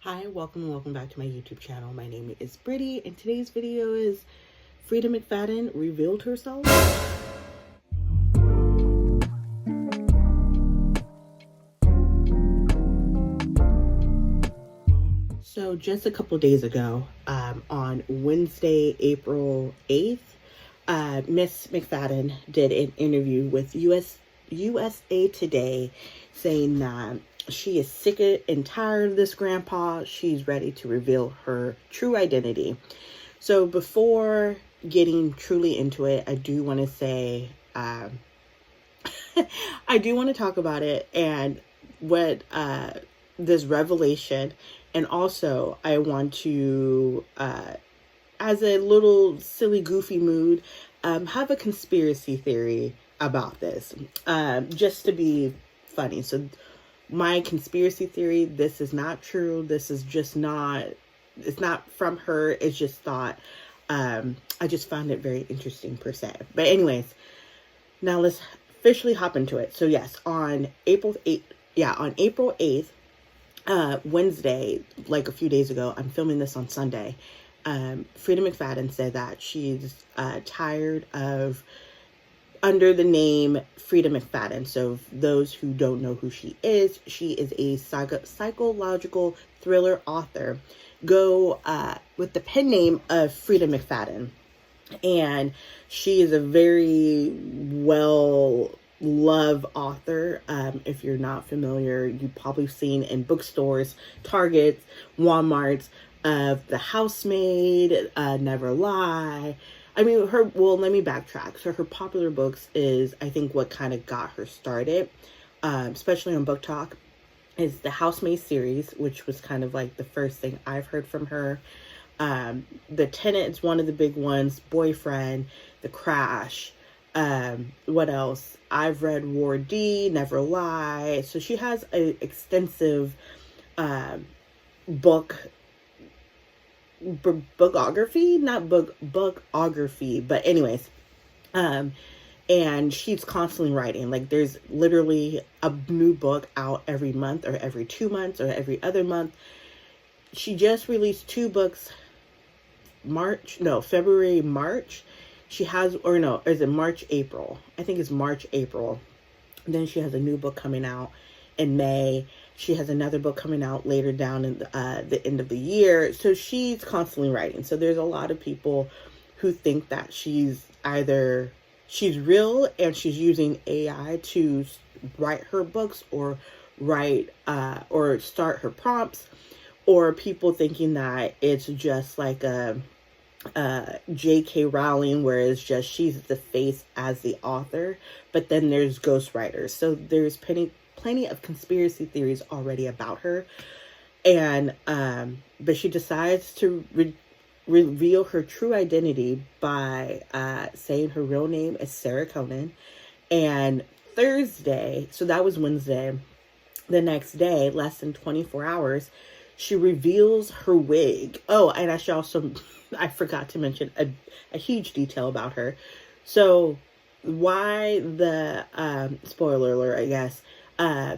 Hi, welcome and welcome back to my YouTube channel. My name is Brittany, and today's video is Freida McFadden revealed herself. So just a couple days ago, on Wednesday, April 8th, Miss McFadden did an interview with USA Today saying that she is sick and tired of this grandpa. She's ready to reveal her true identity. So before getting truly into it, I do want to say, I do want to talk about it and what this revelation, and also I want to, as a little silly, goofy mood, have a conspiracy theory about this, just to be funny. So my conspiracy theory, this is not true. This is just not, it's not from her. It's just thought. I just found it very interesting per se. But anyways, now let's officially hop into it. So yes, on April 8th, Wednesday, like a few days ago, I'm filming this on Sunday. Freida McFadden said that she's tired of, under the name Freida McFadden. So those who don't know who she is a psychological thriller author. Go with the pen name of Freida McFadden. And she is a very well-loved author. If you're not familiar, you've probably seen in bookstores, Targets, Walmarts, of The Housemaid, Never Lie. I mean, let me backtrack. So her popular books is, I think, what kind of got her started, especially on Book Talk, is the Housemaid series, which was kind of like the first thing I've heard from her. The Tenant is one of the big ones, Boyfriend, The Crash, what else? I've read War D, Never Lie. So she has an extensive bookography, but anyways, and she's constantly writing. Like, there's literally a new book out every month, or every 2 months, or every other month. She just released 2 books, February, March. She has, or no, is it March, April? I think it's March, April. And then she has a new book coming out in May. She has another book coming out later down in the end of the year. So she's constantly writing. So there's a lot of people who think that she's real and she's using AI to write her books, or write or start her prompts, or people thinking that it's just like a J.K. Rowling, where it's just she's the face as the author, but then there's ghostwriters. So there's plenty of conspiracy theories already about her, and but she decides to reveal her true identity by saying her real name is Sarah Conan. And Thursday, so that was Wednesday, the next day, less than 24 hours, she reveals her wig. Oh, and I should also, I forgot to mention a huge detail about her. So why the spoiler alert, I guess. I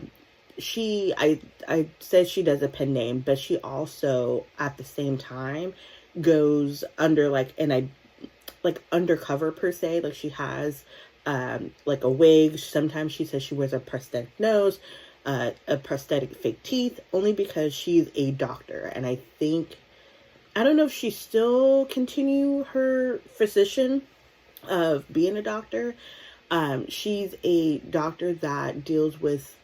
said she does a pen name, but she also at the same time goes under like undercover per se. Like, she has like a wig. Sometimes she says she wears a prosthetic nose, a prosthetic fake teeth, only because she's a doctor. And I don't know if she still continue her physician of being a doctor. She's a doctor that deals with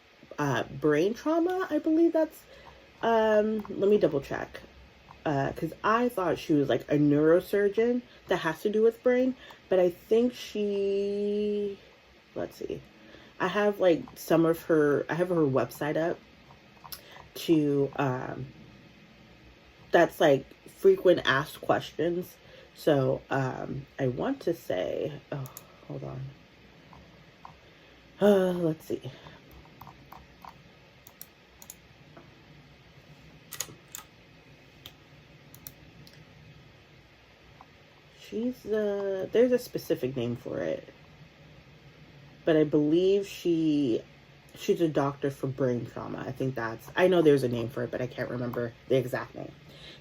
brain trauma. I believe that's, let me double check. Because I thought she was like a neurosurgeon that has to do with brain. But I think let's see. I have like I have her website up to, that's like frequent asked questions. So, I want to say, oh, hold on. Let's see. There's a specific name for it, but I believe she she's a doctor for brain trauma. I think I know there's a name for it, but I can't remember the exact name.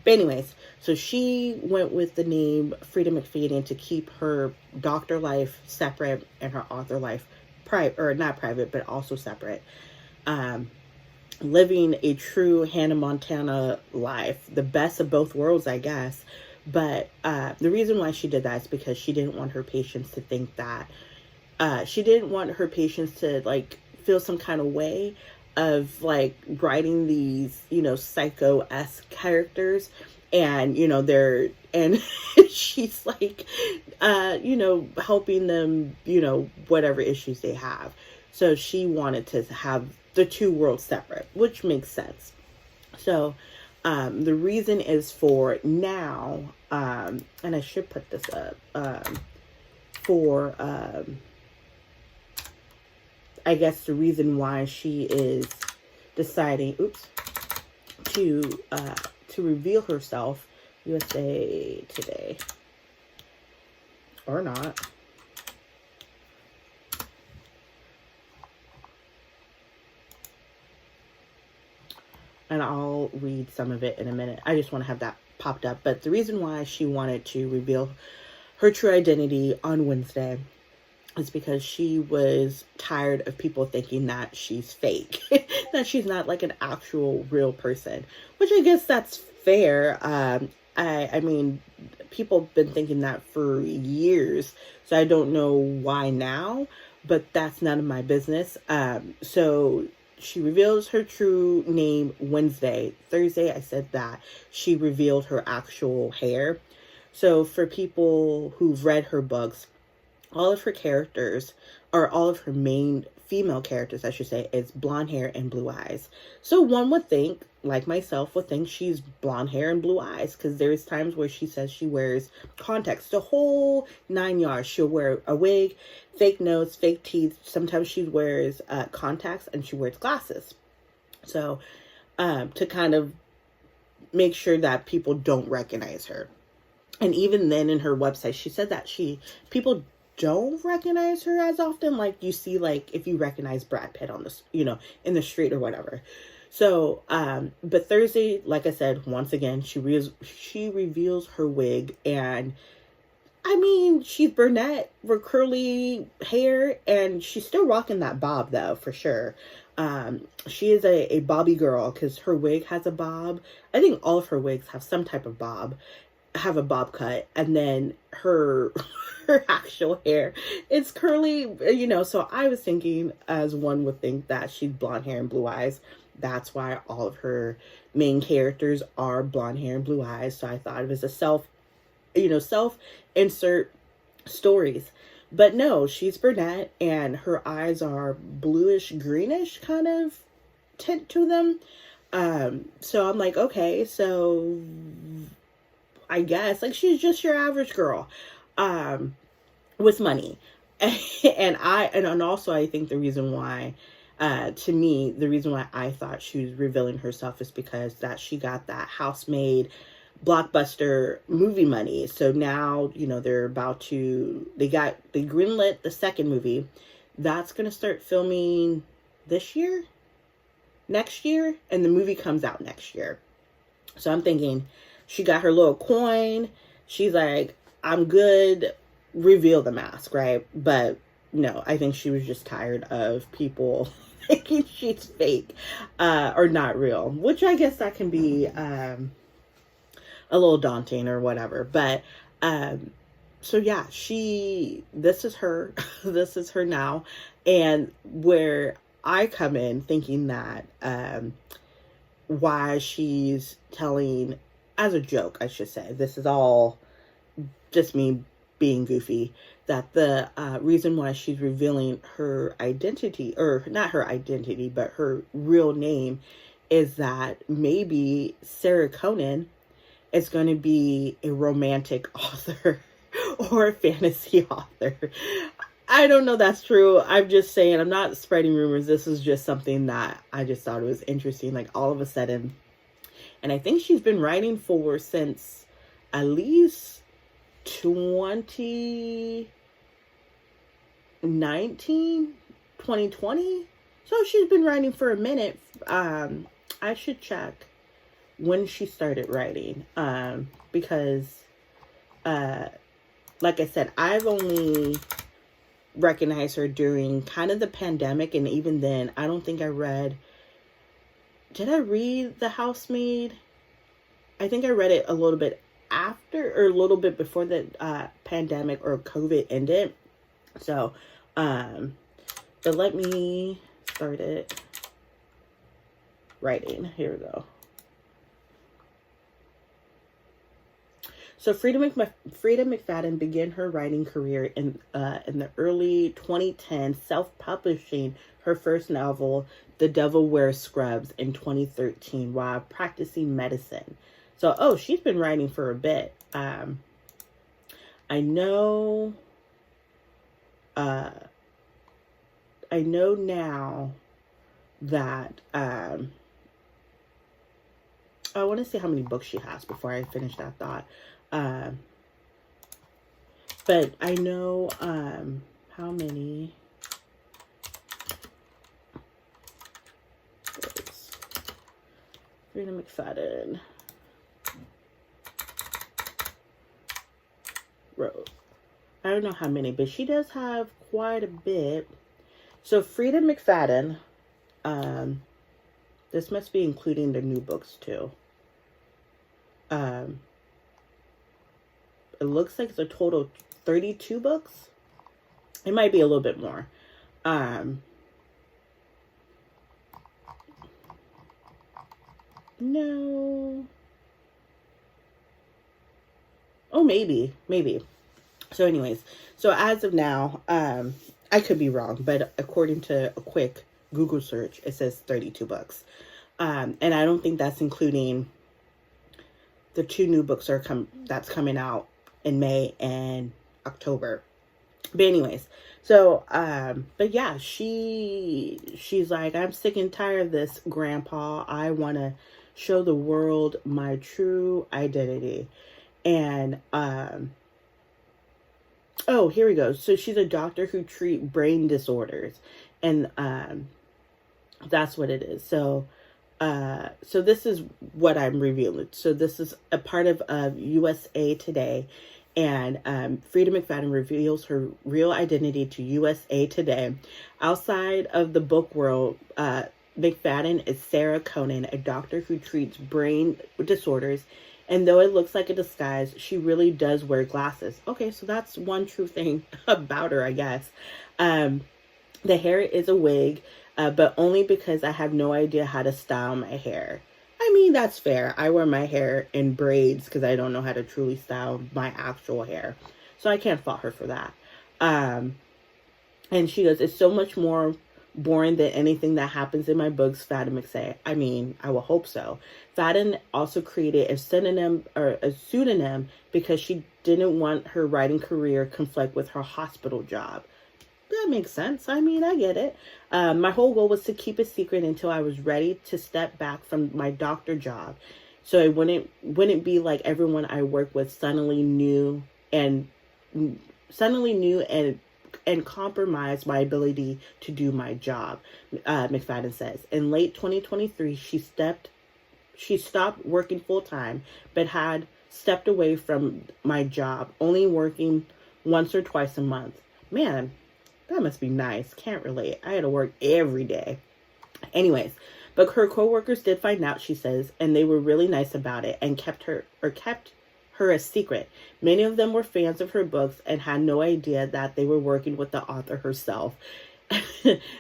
But anyways, so she went with the name Freida McFadden to keep her doctor life separate and her author life private, or not private, but also separate. Living a true Hannah Montana life, the best of both worlds, I guess. But the reason why she did that is because she didn't want her patients to think that she didn't want her patients to like feel some kind of way of like writing these, psycho-esque characters, and and she's like helping them, whatever issues they have. So she wanted to have the two worlds separate, which makes sense. So the reason is for now, and I should put this up, for I guess the reason why she is deciding, to reveal herself, USA Today, or not. And I'll read some of it in a minute. I just want to have that popped up. But the reason why she wanted to reveal her true identity on Wednesday is because she was tired of people thinking that she's fake, that she's not like an actual real person, which I guess that's fair. I mean, people have been thinking that for years, so I don't know why now, but that's none of my business. So she reveals her true name Wednesday. Thursday, I said that she revealed her actual hair. So for people who've read her books, all of her characters, or all of her main female characters, I should say, is blonde hair and blue eyes. So one would think, like myself, would think she's blonde hair and blue eyes, because there's times where she says she wears contacts, the whole 9 yards. She'll wear a wig, fake nose, fake teeth. Sometimes she wears contacts, and she wears glasses. So to kind of make sure that people don't recognize her. And even then in her website, she said that people don't recognize her as often. Like you see, like if you recognize Brad Pitt on this, in the street or whatever. So, but Thursday, like I said, once again, she reveals her wig, and I mean, she's brunette with curly hair, and she's still rocking that bob though, for sure. She is a bobby girl, because her wig has a bob. I think all of her wigs have some type of bob, have a bob cut, and then her actual hair, it's curly, so I was thinking, as one would think, that she's blonde hair and blue eyes. That's why all of her main characters are blonde hair and blue eyes. So I thought it was a self-insert stories. But no, she's brunette, and her eyes are bluish greenish kind of tint to them. So I'm like, okay, so I guess like she's just your average girl with money. And also I think the reason why to me, the reason why I thought she was revealing herself is because that she got that house-made blockbuster movie money. So now, they're about to, they greenlit the second movie. That's going to start filming next year, and the movie comes out next year. So I'm thinking she got her little coin. She's like, I'm good. Reveal the mask, right? But no, I think she was just tired of people thinking she's fake or not real, which I guess that can be a little daunting or whatever. But so yeah, this is her this is her now. And where I come in thinking that why she's telling, as a joke, I should say, this is all just me being goofy, that the reason why she's revealing her identity, or not her identity, but her real name, is that maybe Sarah Conan is going to be a romantic author or a fantasy author. I don't know that's true. I'm just saying, I'm not spreading rumors. This is just something that I just thought it was interesting. Like all of a sudden, and I think she's been writing for since at least 2019, 2020. So she's been writing for a minute. I should check when she started writing. Because, like I said, I've only recognized her during kind of the pandemic. And even then, I don't think I read... Did I read The Housemaid? I think I read it a little bit after or a little bit before the pandemic or COVID ended. So, but let me start it writing. Here we go. So Freida McFadden began her writing career in the early 2010s, self-publishing her first novel, The Devil Wears Scrubs, in 2013 while practicing medicine. So, oh, she's been writing for a bit. I know now that I want to see how many books she has before I finish that thought. But I know how many books Freida McFadden wrote. I don't know how many, but she does have quite a bit. So Freida McFadden, this must be including the new books too. It looks like it's a total of 32 books. It might be a little bit more. No. Oh, maybe. So anyways, so as of now, I could be wrong, but according to a quick Google search, it says 32 books. And I don't think that's including the 2 new books that's coming out in May and October. But anyways, so, but yeah, she's like, I'm sick and tired of this, Grandpa. I want to show the world my true identity. And, oh, here we go. So she's a doctor who treats brain disorders. And, that's what it is. So, so this is what I'm revealing. So this is a part of USA Today. And Freida McFadden reveals her real identity to USA Today. Outside of the book world, McFadden is Sarah Conan, a doctor who treats brain disorders. And though it looks like a disguise, she really does wear glasses. Okay, so that's one true thing about her, I guess. The hair is a wig, but only because I have no idea how to style my hair. I mean, that's fair. I wear my hair in braids because I don't know how to truly style my actual hair. So I can't fault her for that. And she goes, it's so much more boring than anything that happens in my books, Freida McFadden. I mean, I will hope so. Fadden also created a pseudonym because she didn't want her writing career conflict with her hospital job. That makes sense. I mean, I get it. My whole goal was to keep a secret until I was ready to step back from my doctor job. So it wouldn't be like everyone I work with suddenly knew and compromised my ability to do my job, McFadden says. In late 2023, she stopped working full-time, but had stepped away from my job, only working once or twice a month. Man, that must be nice. Can't relate. I had to work every day. Anyways, but her coworkers did find out, she says, and they were really nice about it and kept her a secret. Many of them were fans of her books and had no idea that they were working with the author herself.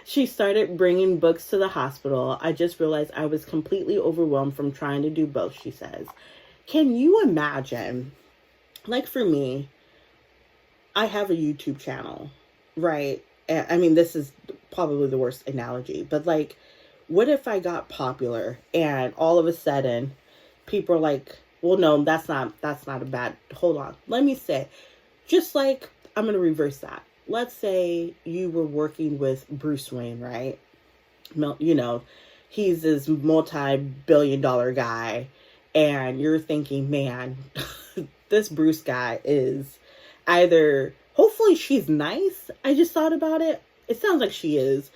She started bringing books to the hospital. I just realized I was completely overwhelmed from trying to do both, she says. Can you imagine? Like for me, I have a YouTube channel, right? I mean, this is probably the worst analogy, but like, what if I got popular and all of a sudden people are like, well, no, that's not a bad, hold on. Let me say, just like, I'm going to reverse that. Let's say you were working with Bruce Wayne, right? You know, he's this multi-billion-dollar guy, and you're thinking, man, this Bruce guy is either, hopefully she's nice. I just thought about it. It sounds like she is.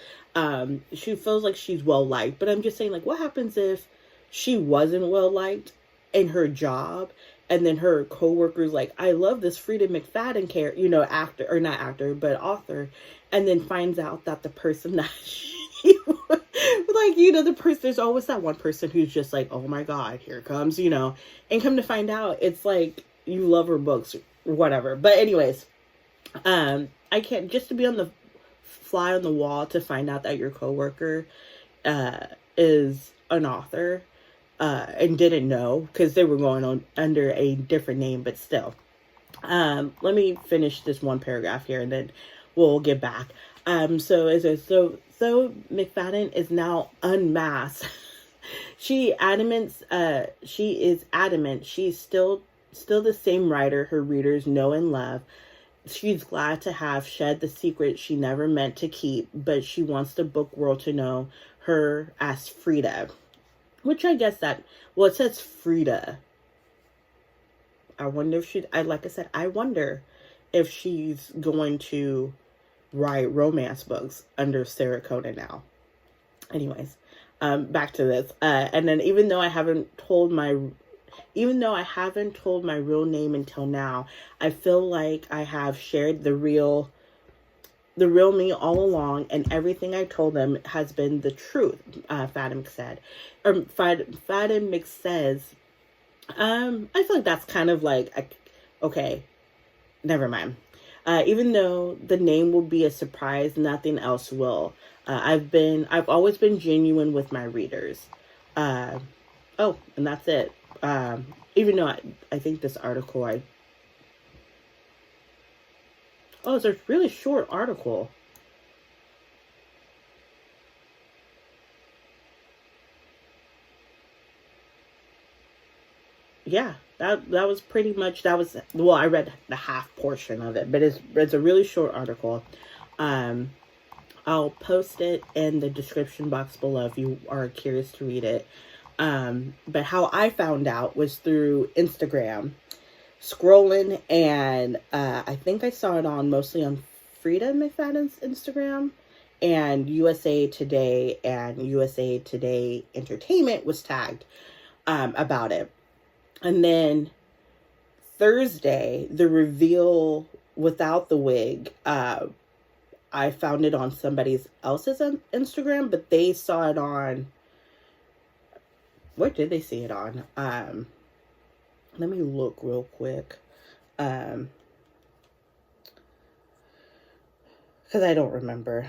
She feels like she's well liked, but I'm just saying, like, what happens if she wasn't well liked in her job, and then her coworkers like, I love this Freida McFadden character, actor, or not actor, but author, and then finds out that the person that she like, the person, there's always that one person who's just like, oh my god, here comes, and come to find out it's like you love her books or whatever. But anyways, I can't, just to be on the fly on the wall to find out that your coworker is an author, and didn't know, because they were going on under a different name, but still. Let me finish this one paragraph here, and then we'll get back. So McFadden is now unmasked. She is adamant she's still the same writer her readers know and love. She's glad to have shed the secret she never meant to keep, but she wants the book world to know her as Freida. Which I guess it says Freida. I wonder if I wonder if she's going to write romance books under Sarah Conan now. Anyways, back to this. And then even though I haven't told my real name until now, I feel like I have shared the real me all along, and everything I told them has been the truth, Fadden said. Fadden says, I feel like that's kind of like, okay, never mind. Even though the name will be a surprise, nothing else will. I've always been genuine with my readers. And that's it. Even though I think this article, it's a really short article. Yeah, that was pretty much, I read the half portion of it, but it's a really short article. I'll post it in the description box below if you are curious to read it. But how I found out was through Instagram, scrolling, and I think I saw it mostly on Freida McFadden's Instagram, and USA Today and USA Today Entertainment was tagged about it. And then Thursday, the reveal without the wig, I found it on somebody else's Instagram, but they saw it on, what did they see it on? Let me look real quick. Because I don't remember.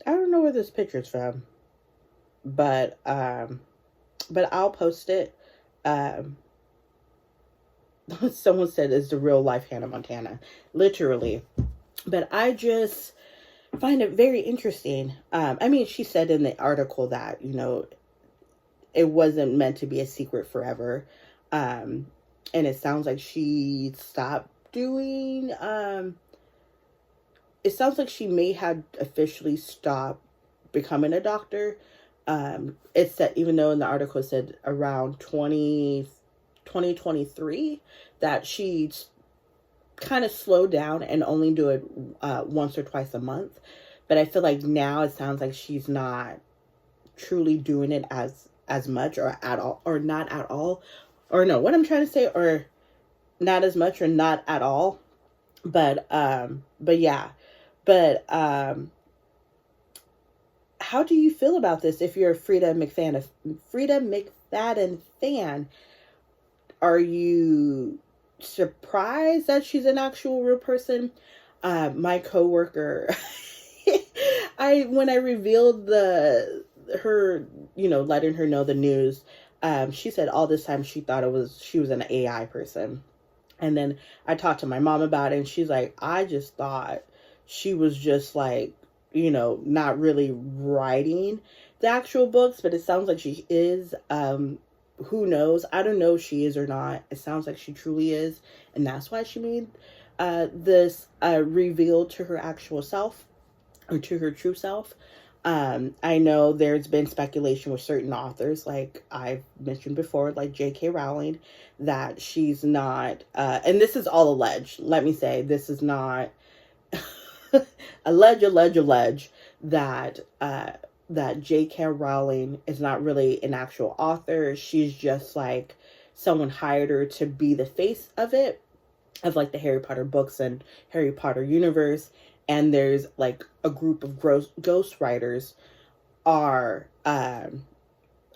I don't know where this picture's from, but I'll post it. Someone said it's the real life Hannah Montana, literally. But I just find it very interesting. I mean, she said in the article that, it wasn't meant to be a secret forever. And it sounds like she stopped doing, it sounds like she may have officially stopped becoming a doctor. It's that, even though in the article it said around 2023, that she kind of slowed down and only do it once or twice a month. But I feel like now it sounds like she's not truly doing it as much, or at all, or not at all, or no, what I'm trying to say, or not as much or not at all. But yeah. But how do you feel about this? If you're a Freida McFadden fan, are you surprised that she's an actual real person? My coworker, when I revealed her, letting her know the news, she said all this time she thought she was an AI person. And then I talked to my mom about it, and she's like, I just thought she was just like, not really writing the actual books, but it sounds like she is. Who knows? I don't know if she is or not. It sounds like she truly is, and that's why she made this reveal to her actual self. or to her true self. I know there's been speculation with certain authors, like I've mentioned before, like J.K. Rowling, that she's not, and this is all alleged. Let me say, this is not allege that that J.K. Rowling is not really an actual author. She's just like someone hired her to be the face of it, of like the Harry Potter books and Harry Potter universe. And there's like a group of ghost writers are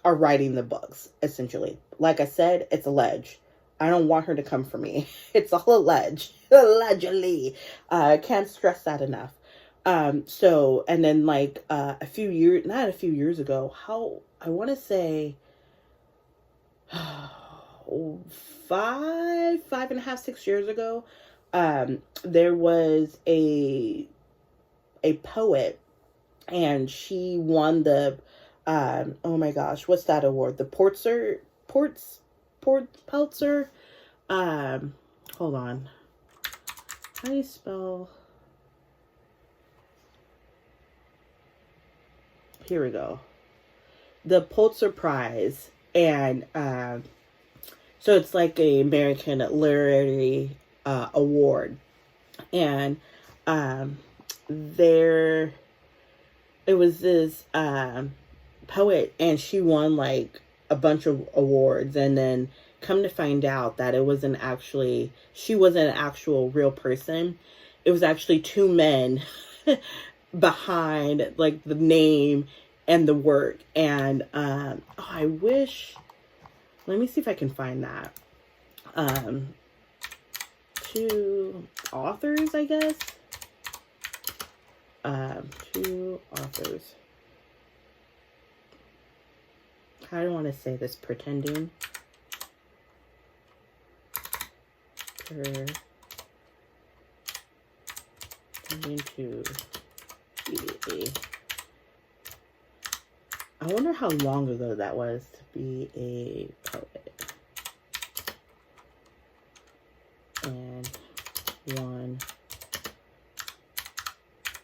writing the books, essentially. Like I said, it's alleged. I don't want her to come for me. It's all alleged. Allegedly. Can't stress that enough. So, and then like not a few years ago, how, I want to say 5.5, 6 years ago, there was a poet, and she won the oh my gosh, what's that award? The Pulitzer. Hold on. How do you spell? Here we go. The Pulitzer Prize. And so it's like a American literary award. And there it was this poet, and she won like a bunch of awards, and then come to find out that she wasn't an actual real person. It was actually two men behind like the name and the work. And I wish, let me see if I can find that. Two authors, I guess. Two authors. How do I want to say this? Pretending to be a. I wonder how long ago that was to be a poet. And won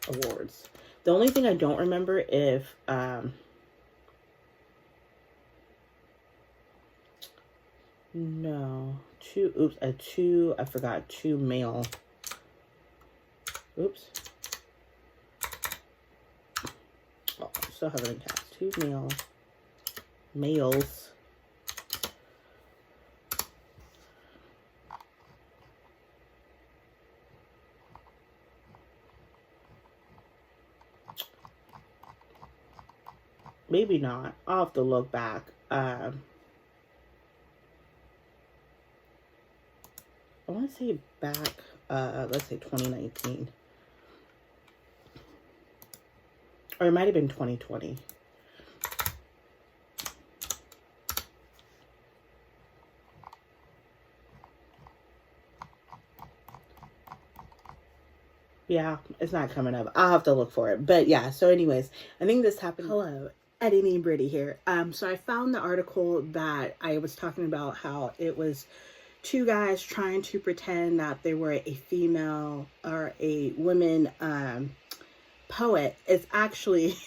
awards. The only thing I don't remember if no, I forgot, two male. Oops. Oh, I still have it in caps. Two males. Maybe not. I'll have to look back. I want to say back, let's say 2019. Or it might have been 2020. Yeah, it's not coming up. I'll have to look for it. But yeah, so anyways, I think this happened. Hello, Editing Brittany here. So I found the article that I was talking about, how it was two guys trying to pretend that they were a female or a woman poet. It's actually,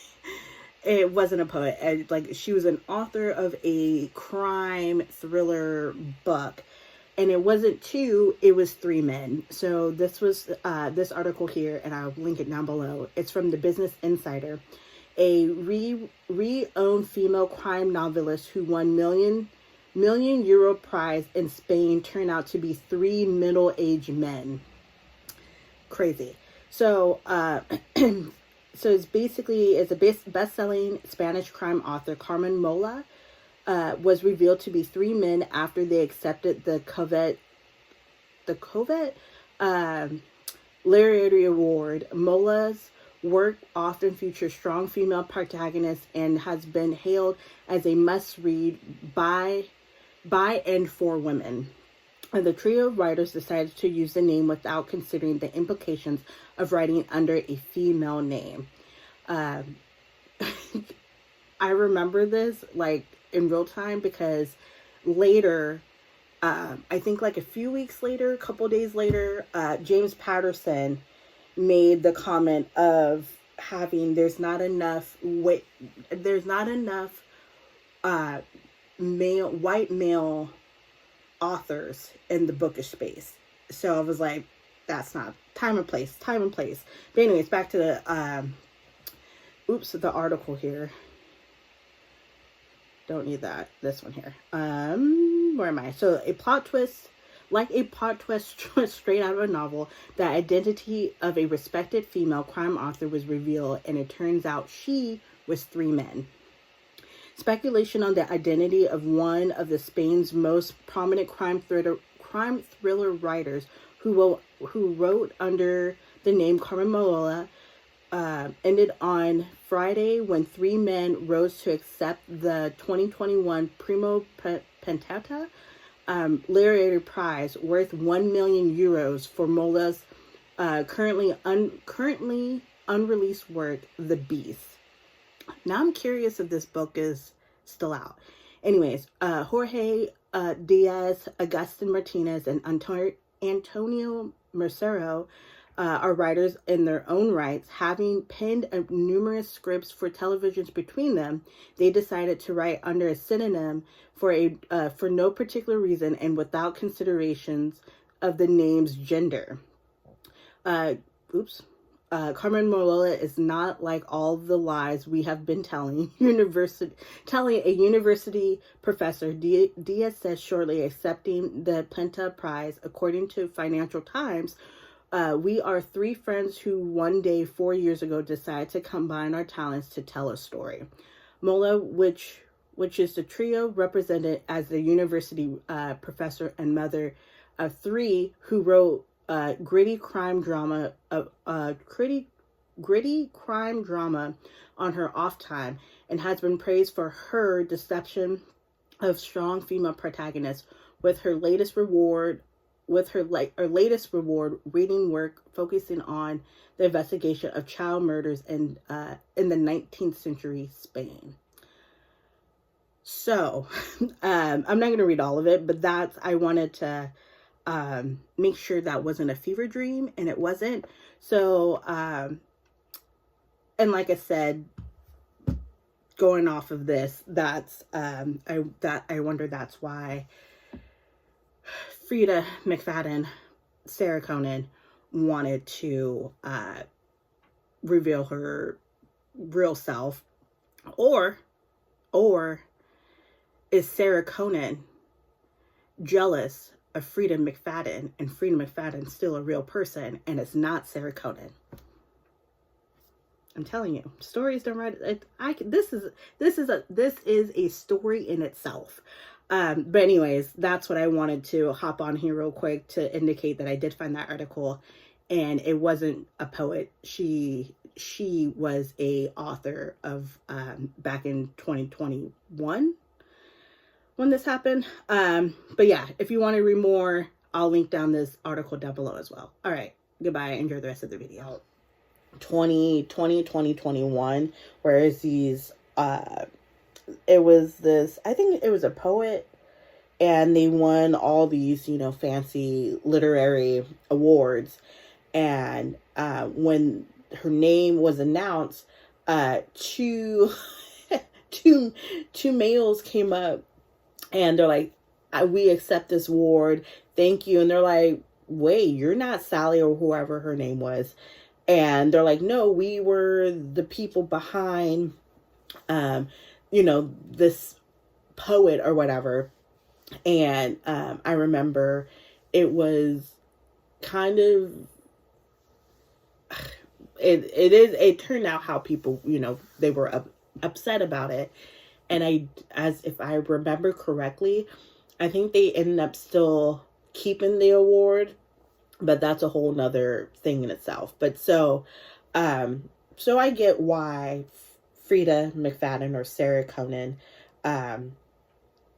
it wasn't a poet. Like, she was an author of a crime thriller book. And it wasn't two, it was three men. So this was this article here, and I'll link it down below. It's from the Business Insider. A re-owned female crime novelist who won million euro prize in Spain turned out to be three middle-aged men. Crazy. So so it's a best-selling Spanish crime author, Carmen Mola, was revealed to be three men after they accepted the Covet Literary Award. Mola's work often features strong female protagonists and has been hailed as a must-read by and for women. And the trio of writers decided to use the name without considering the implications of writing under a female name. I remember this like in real time, because later, I think like a few weeks later, a couple days later, James Patterson made the comment of there's not enough white male authors in the bookish space. So I was like, that's not time and place. But anyways, back to the the article here. Don't need that. This one here. Where am I? So a plot twist straight out of a novel, the identity of a respected female crime author was revealed, and it turns out she was 3 men. Speculation on the identity of one of Spain's most prominent crime thriller writers who wrote under the name Carmen Malola ended on Friday when 3 men rose to accept the 2021 Primo Pentata Literary Prize worth 1 million euros for Mola's currently unreleased work, The Beast. Now I'm curious if this book is still out. Anyways, Jorge Diaz, Agustin Martinez, and Antonio Mercero are writers in their own rights. Having penned numerous scripts for televisions between them, they decided to write under a pseudonym for no particular reason and without considerations of the name's gender. Carmen Malola is not like all the lies we have been telling. A university professor, Diaz says shortly accepting the Penta Prize. According to Financial Times, we are 3 friends who one day 4 years ago decided to combine our talents to tell a story. Mola, which is the trio represented as the university professor and mother of 3 who wrote gritty crime drama on her off time, and has been praised for her deception of strong female protagonists. With her latest reward, reading work focusing on the investigation of child murders in the 19th century Spain. So, I'm not going to read all of it, but I wanted to make sure that wasn't a fever dream, and it wasn't. So, and like I said, going off of this, I wonder that's why Freida McFadden, Sarah Conan, wanted to reveal her real self, or is Sarah Conan jealous of Freida McFadden, and Freida McFadden's still a real person, and it's not Sarah Conan? I'm telling you, stories don't write. This is a story in itself. But anyways, that's what I wanted to hop on here real quick to indicate that I did find that article, and it wasn't a poet. She was a author of back in 2021 when this happened. But yeah, if you want to read more, I'll link down this article down below as well. All right, goodbye. Enjoy the rest of the video. 2021, whereas these it was this, I think it was a poet, and they won all these, fancy literary awards. And when her name was announced, two males came up, and they're like, we accept this award, thank you. And they're like, wait, you're not Sally or whoever her name was. And they're like, no, we were the people behind this poet or whatever. And I remember it turned out how people, they were upset about it. And if I remember correctly, I think they ended up still keeping the award, but that's a whole nother thing in itself. But so I get why Freida McFadden or Sarah Conan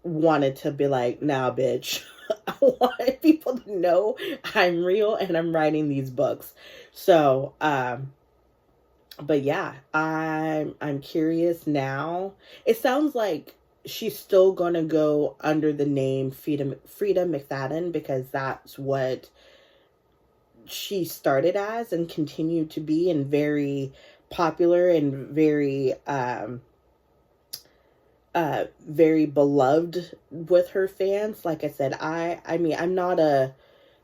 wanted to be like, nah, bitch, I want people to know I'm real and I'm writing these books. So, but yeah, I'm curious now. It sounds like she's still gonna go under the name Freida McFadden, because that's what she started as and continued to be, and very popular and very beloved with her fans. Like I said, I mean, I'm not a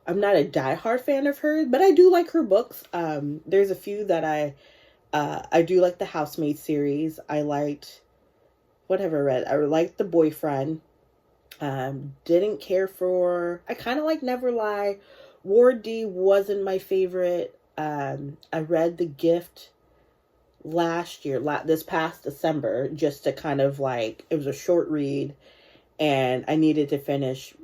diehard fan of hers, but I do like her books. There's a few that I do like. The Housemaid series. I liked, what have I read? I liked The Boyfriend. Didn't care for, I kind of like Never Lie. Ward D wasn't my favorite. I read The Gift last year, this past December, just to kind of like, it was a short read, and I needed to finish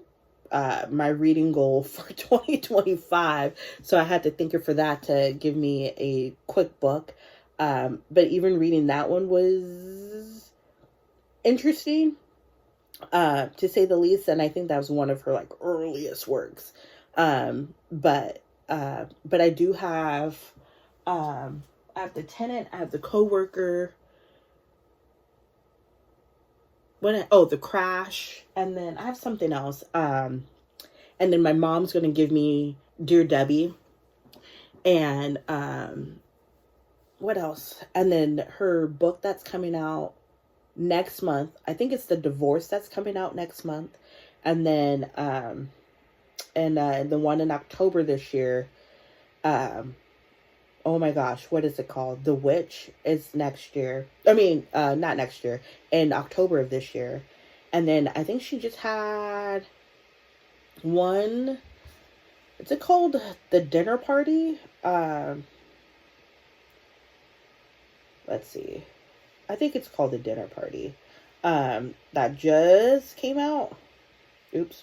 my reading goal for 2025. So I had to think of for that to give me a quick book. But even reading that one was interesting, to say the least. And I think that was one of her like earliest works. But I do have, I have The Tenant, I have The Coworker, The Crash, and then I have something else. And then my mom's gonna give me Dear Debbie, and what else? And then her book that's coming out next month. I think it's The Divorce that's coming out next month, and then the one in October this year. Oh my gosh, what is it called? The Witch is next year. I mean, not next year, in October of this year. And then I think she just had one, is it called The Dinner Party? Let's see. I think it's called The Dinner Party. That just came out. Oops.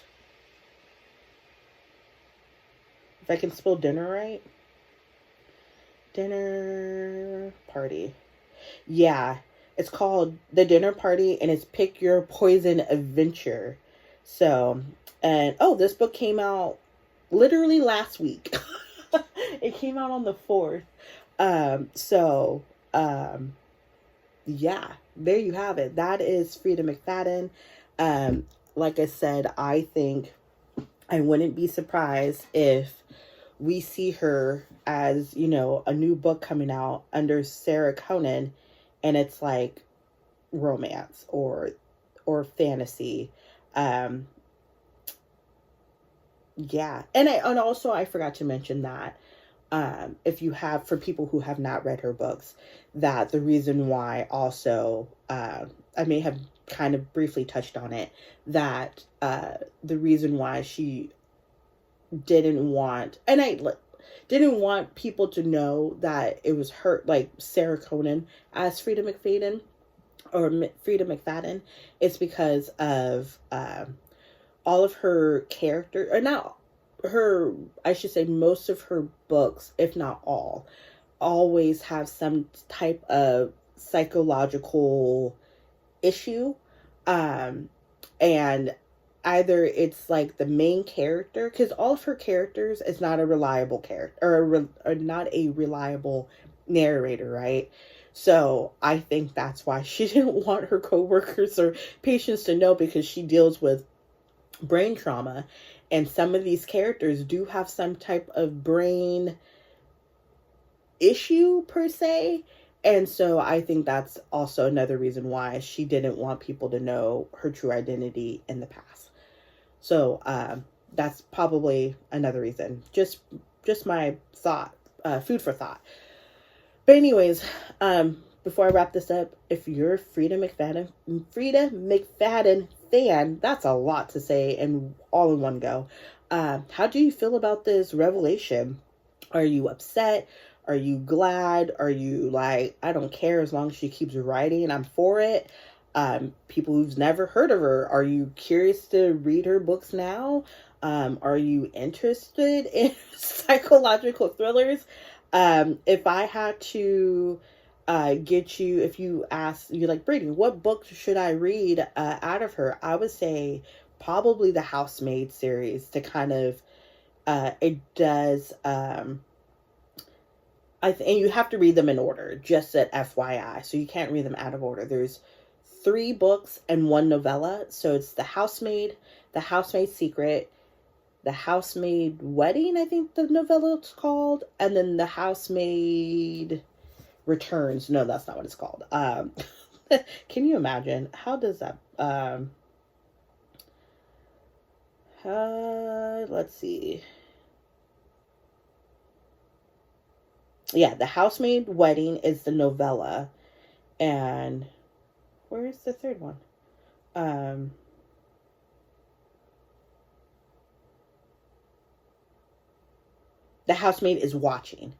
If I can spell dinner right. Dinner Party. Yeah, it's called The Dinner Party, and it's Pick Your Poison Adventure. So, and this book came out literally last week. It came out on the 4th. Yeah, there you have it. That is Freida McFadden. Like I said, I think I wouldn't be surprised if we see her as, a new book coming out under Sarah Conan, and it's like romance or fantasy. Yeah. And also I forgot to mention that, for people who have not read her books, that the reason why also, I may have kind of briefly touched on it, that, the reason why she didn't want people to know that it was her, like Sarah Conan as Freida McFadden, or Freida McFadden, is because of all of her character, or not her, I should say most of her books, if not all, always have some type of psychological issue, and either it's like the main character, because all of her characters is not a reliable character, or not a reliable narrator, right? So I think that's why she didn't want her coworkers or patients to know, because she deals with brain trauma, and some of these characters do have some type of brain issue per se. And so I think that's also another reason why she didn't want people to know her true identity in the past. So that's probably another reason. Just my thought, food for thought. But anyways, before I wrap this up, if you're a Freida McFadden fan, that's a lot to say and all in one go. How do you feel about this revelation? Are you upset? Are you glad? Are you like, I don't care, as long as she keeps writing, I'm for it? People who've never heard of her, are you curious to read her books now? Are you interested in psychological thrillers? If I had to if you ask, you're like, Brady, what book should I read out of her? I would say probably the Housemaid series, to kind of, it does, and you have to read them in order, just at FYI. So you can't read them out of order. There's 3 books and 1 novella. So it's The Housemaid, The Housemaid's Secret, The Housemaid Wedding, I think the novella is called, and then The Housemaid Returns. No, that's not what it's called. Can you imagine? How does that, let's see. Yeah, The Housemaid Wedding is the novella. And where is the third one? The Housemaid is Watching,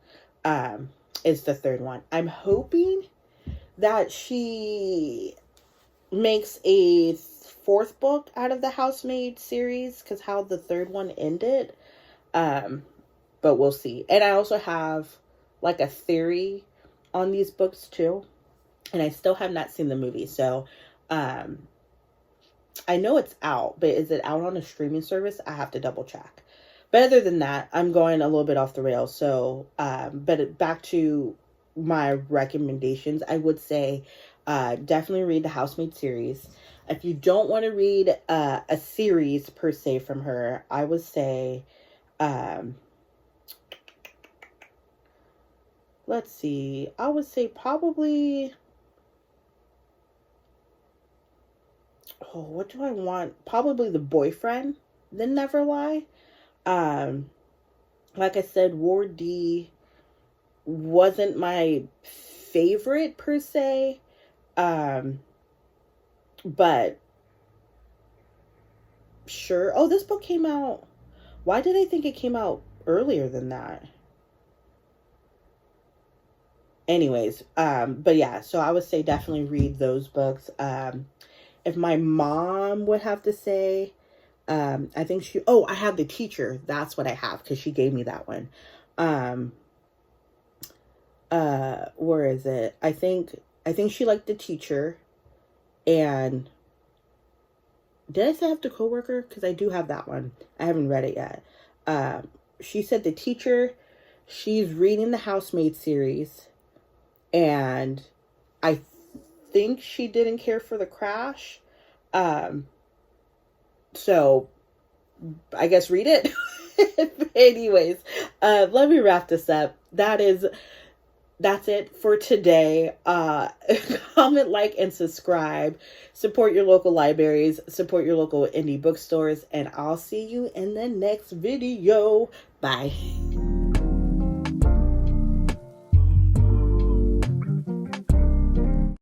is the third one. I'm hoping that she makes a fourth book out of the Housemaid series, because how the third one ended. But we'll see. And I also have like a theory on these books too. And I still have not seen the movie. So, I know it's out, but is it out on a streaming service? I have to double check. But other than that, I'm going a little bit off the rails. So, but back to my recommendations, I would say, definitely read the Housemaid series. If you don't want to read, a series per se from her, I would say, let's see, I would say probably, oh, what do I want? Probably The Boyfriend, Then Never Lie. Like I said, Ward D wasn't my favorite per se. But sure. Oh, this book came out. Why did I think it came out earlier than that? Anyways, but yeah, so I would say definitely read those books. If my mom would have to say, I think I have The Teacher. That's what I have, because she gave me that one. Where is it? I think she liked The Teacher. And did I say I have The Coworker? Because I do have that one. I haven't read it yet. She said The Teacher. She's reading the Housemaid series. And I think she didn't care for The Crash. So I guess read it. Anyways, let me wrap this up. That's it for today. Comment, like, and subscribe. Support your local libraries. Support your local indie bookstores. And I'll see you in the next video. Bye.